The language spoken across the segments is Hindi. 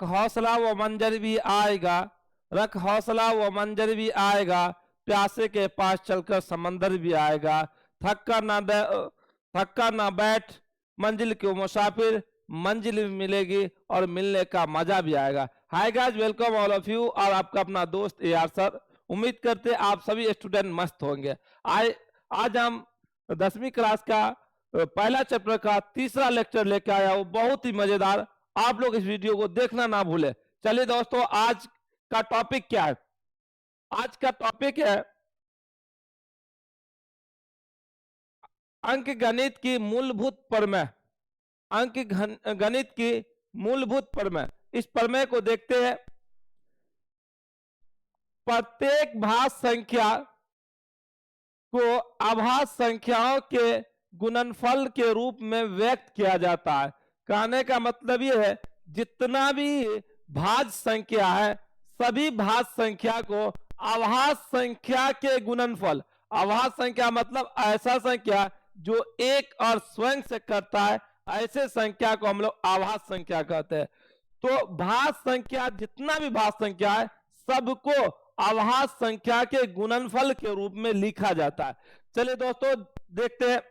रख हौसला वो मंजर भी आएगा, रख हौसला वो मंजर भी आएगा, प्यासे के पास चलकर समंदर भी आएगा। थक्का ना दे, थक्का ना बैठ मंजिल के मुसाफिर, मंजिल भी मिलेगी और मिलने का मजा भी आएगा। Hi guys, welcome all of you और आपका अपना दोस्त ए आर सर। उम्मीद करते हैं आप सभी स्टूडेंट मस्त होंगे। आज हम 10वीं क्लास का पहला चैप्टर का तीसरा लेक्चर लेके आया हूँ, बहुत ही मजेदार। आप लोग इस वीडियो को देखना ना भूले। चलिए दोस्तों, आज का टॉपिक क्या है? आज का टॉपिक है अंक गणित की मूलभूत प्रमेय। गणित की मूलभूत प्रमेय। इस प्रमेय को देखते हैं। प्रत्येक भाज्य संख्या को अभाज्य संख्याओं के गुणनफल के रूप में व्यक्त किया जाता है। कहने का मतलब यह है, जितना भी भाज्य संख्या है, सभी भाज्य संख्या को अभाज्य संख्या के गुणनफल, अभाज्य संख्या मतलब ऐसा संख्या जो एक और स्वयं से करता है, ऐसे संख्या को हम लोग अभाज्य संख्या कहते हैं। तो भाज्य संख्या, जितना भी भाज्य संख्या है, सबको अभाज्य संख्या के गुणनफल के रूप में लिखा जाता है। चलिए दोस्तों देखते हैं।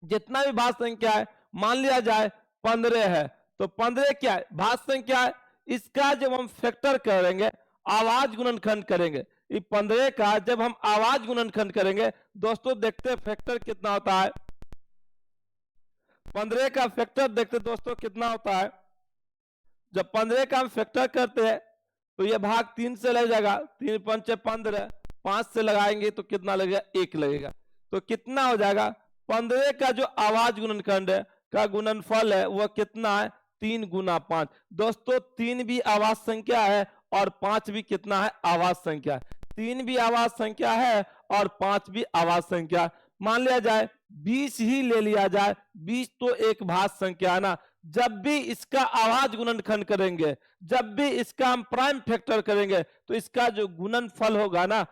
जितना भी भाज्य संख्या है, मान लिया जाए 15 है, तो 15 क्या है? भाज्य संख्या है। इसका जब हम फैक्टर करेंगे, अभाज्य गुणनखंड करेंगे, ये 15 का जब हम अभाज्य गुणनखंड करेंगे, दोस्तों देखते हैं फैक्टर कितना होता है। 15 का फैक्टर देखते दोस्तों कितना होता है। जब 15 का हम फैक्टर करते हैं तो ये भाग 3 से लग जाएगा, 3 पंचे 15, 5 से लगाएंगे तो कितना लगेगा? 1 लगेगा। तो कितना हो जाएगा? 15 का जो अभाज्य गुणनखंड है का गुणनफल है वह कितना है? 3 गुना 5। दोस्तों 3 भी अभाज्य संख्या है और 5 भी कितना है? अभाज्य संख्या। 3 भी अभाज्य संख्या है और 5 भी अभाज्य संख्या। मान लिया जाए 20 ही ले लिया जाए, 20 तो एक भाज्य संख्या है ना। जब भी इसका अभाज्य गुणनखंड करेंगे, जब भी इसका हम प्राइम फैक्टर करेंगे, तो इसका जो गुणनफल होगा ना,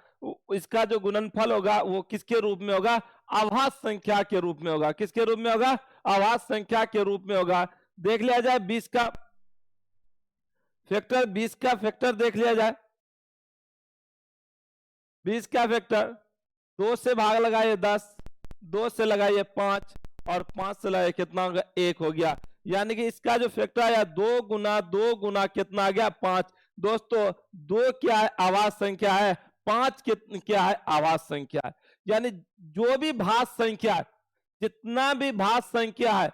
इसका जो गुणनफल होगा वो किसके रूप में होगा? अभाज्य संख्या के रूप में होगा। किसके रूप में होगा? अभाज्य संख्या के रूप में होगा। देख लिया जाए 20 का फैक्टर, 20 का फैक्टर देख लिया जाए। 20 का फैक्टर 2 से भाग लगाइए 10, 2 से लगाइए 5 और 5 से लगाइए कितना होगा? 1 हो गया। यानी कि इसका जो फैक्टर आया 2 गुना कितना आ गया? 5। दोस्तों 2 क्या है? अभाज्य संख्या है। 5 क्या है? अभाज्य संख्या है। यानी जो भी भाज्य संख्या, जितना भी भाज्य संख्या है,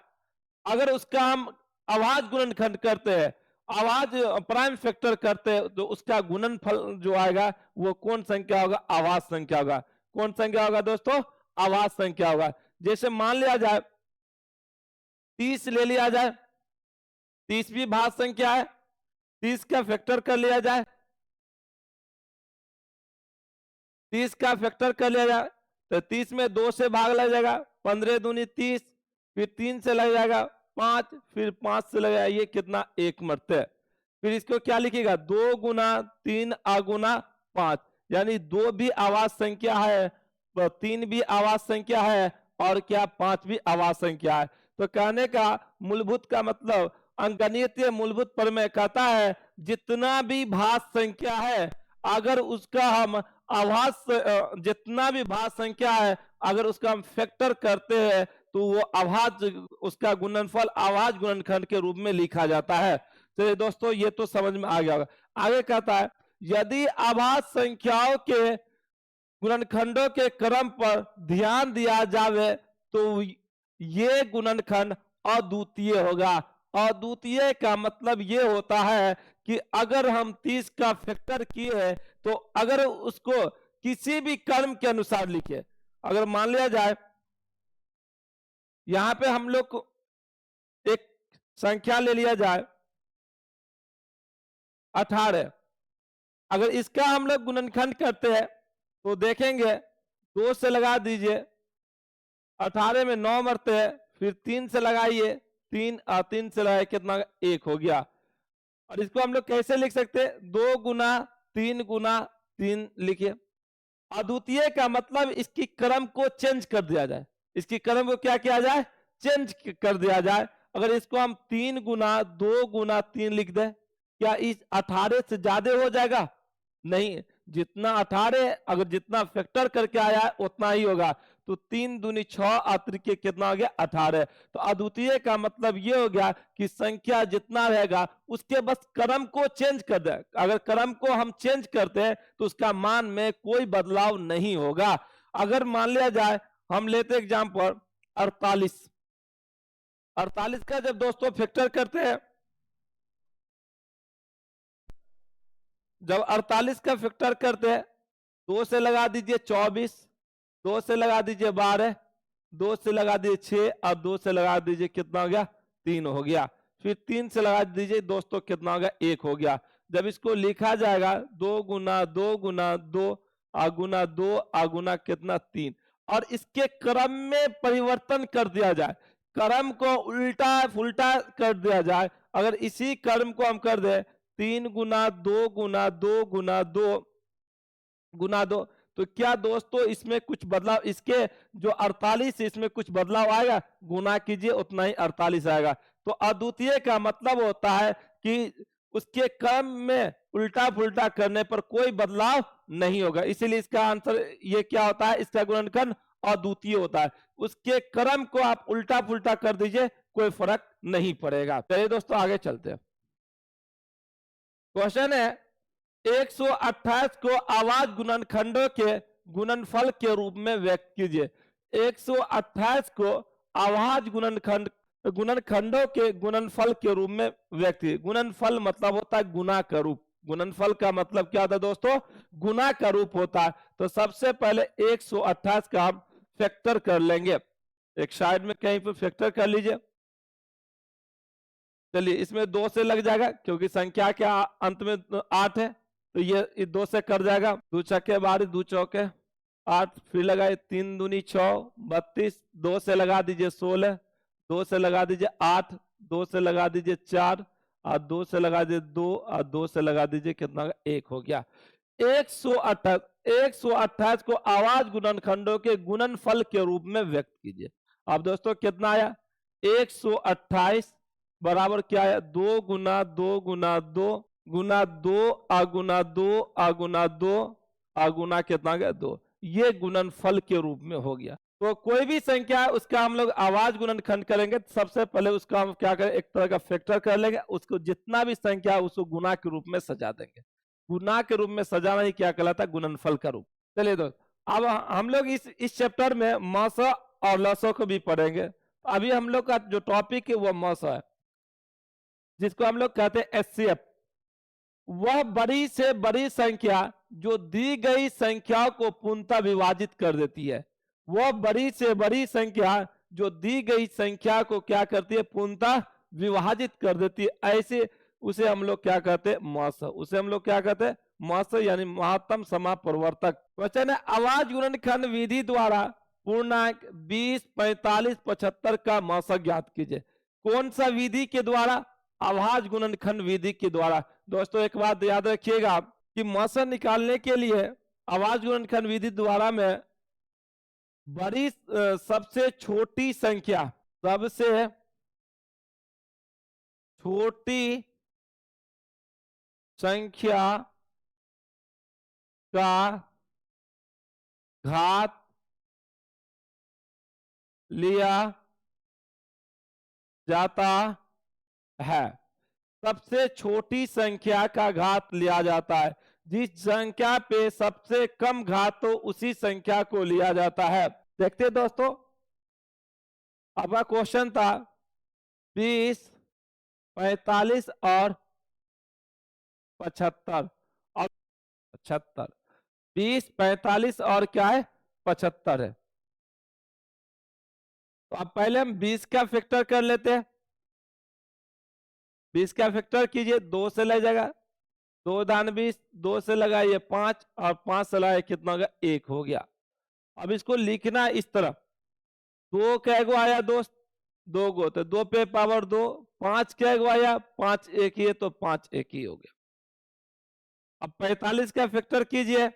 अगर उसका हम अभाज्य गुणनखंड करते हैं, अभाज्य प्राइम फैक्टर करते हैं, तो उसका गुणनफल जो आएगा वो कौन संख्या होगा? अभाज्य संख्या होगा। कौन संख्या होगा दोस्तों? अभाज्य संख्या होगा। जैसे मान लिया जाए 30 ले लिया जाए, 30 भी भाज्य संख्या है। 30 का फैक्टर कर लिया जाए, 30 का फैक्टर कर लिया जाए तो 30 में 2 से भाग लग जाएगा, 15 दूनी 30, फिर 3 से लग जाएगा 5, फिर 5 से लगेगा ये कितना? 1 मरते। फिर इसको क्या लिखिएगा? 2 गुना 3 अगुना 5। यानी 2 भी अभाज्य संख्या है, 3 भी अभाज्य संख्या है और क्या? 5 भी अभाज्य संख्या है। तो कहने का मूलभूत का मतलब, अंकगणितीय मूलभूत प्रमेय कहता है जितना भी भाज्य संख्या है, अगर उसका हम अभाज्य, जितना भी भाज्य संख्या है, अगर उसका हम फैक्टर करते हैं तो वो अभाज्य, उसका गुणनफल अभाज्य गुणनखंड के रूप में लिखा जाता है। तो दोस्तों ये तो समझ में आ गया होगा। आगे कहता है यदि अभाज्य संख्याओं के गुणनखंडों के क्रम पर ध्यान दिया जावे तो ये गुणनखंड अद्वितीय होगा। अद्वितीय का मतलब ये होता है कि अगर हम 30 का फैक्टर किए तो अगर उसको किसी भी क्रम के अनुसार लिखे, अगर मान लिया जाए यहां पे हम लोग एक संख्या ले लिया जाए 18, अगर इसका हम लोग गुणनखंड करते हैं तो देखेंगे 2 से लगा दीजिए, 18 में 9 मरते हैं, फिर 3 से लगाइए, 3 और 3 से लगाइए कितना? 1 हो गया। और इसको हम लोग कैसे लिख सकते हैं? 2 गुना 3 लिखिए। अद्वितीय का मतलब इसकी क्रम को चेंज कर दिया जाए, इसकी क्रम को क्या किया जाए? चेंज कर दिया जाए। अगर इसको हम 3 गुना 2 गुना 3 लिख दें क्या इस 18 से ज्यादा हो जाएगा? नहीं, जितना 18 अगर जितना फैक्टर करके आया है उतना ही होगा। तो 3 दूनी 6 और त्रिके कितना हो गया? 18। तो अद्वितीय का मतलब ये हो गया कि संख्या जितना रहेगा उसके बस क्रम को चेंज कर दे। अगर क्रम को हम चेंज करते हैं तो उसका मान में कोई बदलाव नहीं होगा। अगर मान लिया जाए, हम लेते एग्जाम्पल 48। 48 का जब दोस्तों फैक्टर करते हैं, जब 48 का फैक्टर करते हैं, 2 से लगा दीजिए 24, 2 से लगा दीजिए 12, 2 से लगा दीजिए 6 और 2 से लगा दीजिए कितना हो गया? 3 हो गया। फिर 3 से लगा दीजिए दोस्तों कितना हो गया? 1 हो गया। जब इसको लिखा जाएगा 2 गुना 2 गुना 2 गुना 2 गुना कितना? 3। और इसके क्रम में परिवर्तन कर दिया जाए, क्रम को उल्टा फुल्टा कर दिया जाए। अगर इसी क्रम को हम कर दे 3 गुना 2 गुना 2 गुना 2 गुना 2, तो क्या दोस्तों इसमें कुछ बदलाव, इसके जो 48 है इसमें कुछ बदलाव आएगा? गुना कीजिए उतना ही 48 आएगा। तो अद्वितीय का मतलब होता है कि उसके क्रम में उल्टा पुल्टा करने पर कोई बदलाव नहीं होगा, इसीलिए इसका आंसर ये क्या होता है? इसका गुणनखंड अद्वितीय होता है। उसके क्रम को आप उल्टा पुल्टा कर दीजिए, कोई फर्क नहीं पड़ेगा। चलिए दोस्तों आगे चलते हैं। क्वेश्चन है 128 को आवाज गुणनखंडों के गुणनफल के रूप में व्यक्त कीजिए। 128 को आवाज गुणनखंडों के गुणनफल के रूप में व्यक्त कीजिए। गुणनफल मतलब होता है गुना का रूप। गुणनफल का मतलब क्या होता है दोस्तों? गुना का रूप होता है। तो सबसे पहले 128 का हम फैक्टर कर लेंगे। एक साइड में कहीं पर फैक्टर कर लीजिए। चलिए इसमें 2 से लग जाएगा क्योंकि संख्या के अंत में 8 है, तो ये 2 से कर जाएगा। 2 छक्के 12, 2 चौके 8, फिर लगाए 3 दूनी 6 32, 2 से लगा दीजिए 16, 2 से लगा दीजिए 8, 2 से लगा दीजिए 4 और 2 से लगा दीजिए 2 और 2 से लगा दीजिए कितना? 1 हो गया। 128 को आवाज गुणनखंडों के गुणनफल के रूप में व्यक्त कीजिए। अब दोस्तों कितना आया? 128 बराबर क्या है? 2 गुना 2 गुना 2 गुना 2 गुना 2 गुना 2 गुना कितना गया? 2। ये गुणनफल के रूप में हो गया। तो कोई भी संख्या है उसका हम लोग आवाज गुणनखंड करेंगे, सबसे पहले उसका हम क्या करें? एक तरह का फैक्टर कर लेंगे, उसको जितना भी संख्या है उसको गुना के रूप में सजा देंगे। गुना के रूप में सजाना ही क्या कहलाता है? गुणनफल का रूप। चलिए दोस्त, अब हम लोग इस चैप्टर में मौसा और लसो को भी पढ़ेंगे। अभी हम लोग का जो टॉपिक है वो मौसा है, जिसको हम लोग कहते हैं एचसीएफ। वह बड़ी से बड़ी संख्या जो दी गई संख्या को पूर्णतः विभाजित कर देती है। वह बड़ी से बड़ी संख्या जो दी गई संख्या को क्या करती है? पूर्णतः विभाजित कर देती है। ऐसे उसे हम लोग क्या कहते हैं? मौसा। उसे हम लोग क्या कहते हैं? मौसा, यानी महत्तम समापवर्तक। क्वेश्चन है आवाज गुणनखंड विधि द्वारा पूर्णांक 20, 45, 75 का मौसा ज्ञात कीजिए। कौन सा विधि के द्वारा? आवाज गुणनखंड विधि के द्वारा। दोस्तों एक बात याद रखिएगा कि मौसा निकालने के लिए आवाज गुणनखंड विधि द्वारा में बड़ी सबसे छोटी संख्या, सबसे छोटी संख्या का घात लिया जाता है। सबसे छोटी संख्या का घात लिया जाता है। जिस संख्या पे सबसे कम घात हो उसी संख्या को लिया जाता है। देखते दोस्तों, आपका क्वेश्चन था 20, 45 और 75 और 75। 20, 45 और क्या है? 75 है। तो अब पहले हम 20 का फैक्टर कर लेते हैं। 20 का फैक्टर कीजिए, 2 से ले जाएगा 2 दान 20, 2 से लगाइए 5 और 5 से लगाइए कितना होगा? 1 हो गया। अब इसको लिखना इस तरह, 2 कैगो आया दोस्त? 2 गो, तो 2 पे पावर 2। 5 कैगो आया? 5 एक ही है, तो 5 एक ही हो गया। अब 45 का फैक्टर कीजिए,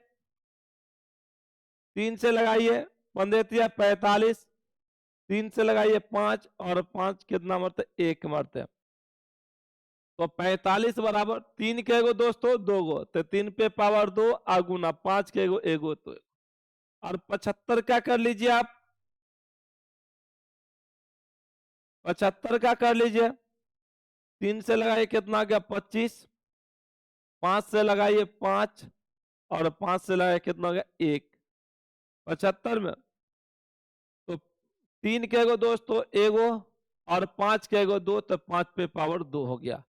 3 से लगाइए 15 45, 3 से लगाइए 5 और 5 कितना मरते? 1 मरते। तो 45 बराबर 3 के गो दोस्तों 2 गो, तो 3 पे पावर 2 गुना 5 के गो एगो, तो और 75 क्या कर लीजिए आप, 75 क्या कर लीजिए, 3 से लगाइए कितना गया 25, 5 से लगाइए 5 और 5 से लगाइए कितना हो गया 1, 75 में। तो 3 के गो दोस्तों एगो और 5 के गो 2, तो 5 पे पावर 2 हो गया।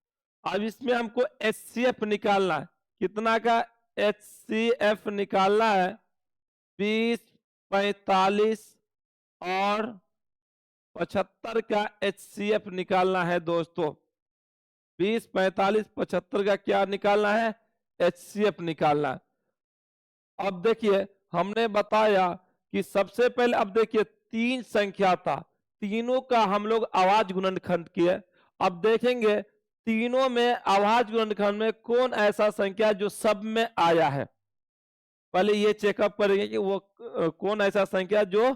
अब इसमें हमको एचसीएफ निकालना है, कितना का एचसीएफ निकालना है, 20, 45 और 75 का एचसीएफ निकालना है दोस्तों। 20, 45, 75 का क्या निकालना है, एचसीएफ निकालना है। अब देखिए हमने बताया कि सबसे पहले, अब देखिए 3 संख्या था, तीनों का हम लोग आवाज गुणनखंड किए। अब देखेंगे तीनों में आवाज गुणनखंड में कौन ऐसा संख्या जो सब में आया है, पहले ये चेकअप करेंगे कि वो कौन ऐसा संख्या जो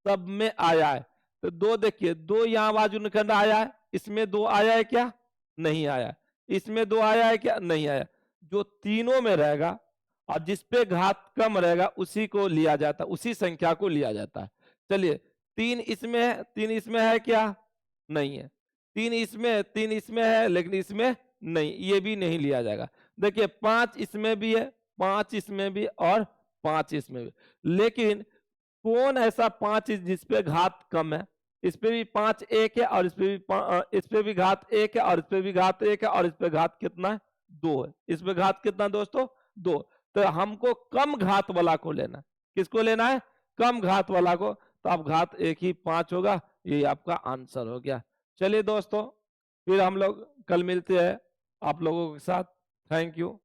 सब में आया है। तो 2 देखिए, 2 यहाँ आवाज गुणनखंड आया है, इसमें 2 आया है क्या, नहीं आया, इसमें 2 आया है क्या, नहीं आया। जो तीनों में रहेगा और जिसपे घात कम रहेगा उसी को लिया जाता है, उसी संख्या को लिया जाता है। चलिए 3 इसमें है, 3 इसमें है क्या, नहीं है, 3 इसमें है लेकिन इसमें नहीं, ये भी नहीं लिया जाएगा। देखिए 5 इसमें भी है, 5 इसमें भी और 5 इसमें भी, लेकिन कौन ऐसा 5 जिसपे घात कम है, इस पे भी 5 एक है और इस पे भी इस पे भी घात 1 है और इस पे भी घात 1 है और इस पे घात कितना है, 2 है। इस पे घात कितना दोस्तों, 2। तो हमको कम घात वाला को लेना है, किसको लेना है, कम घात वाला को। तो अब घात 1 ही 5 होगा, ये आपका आंसर हो गया। चलिए दोस्तों, फिर हम लोग कल मिलते हैं आप लोगों के साथ। Thank you.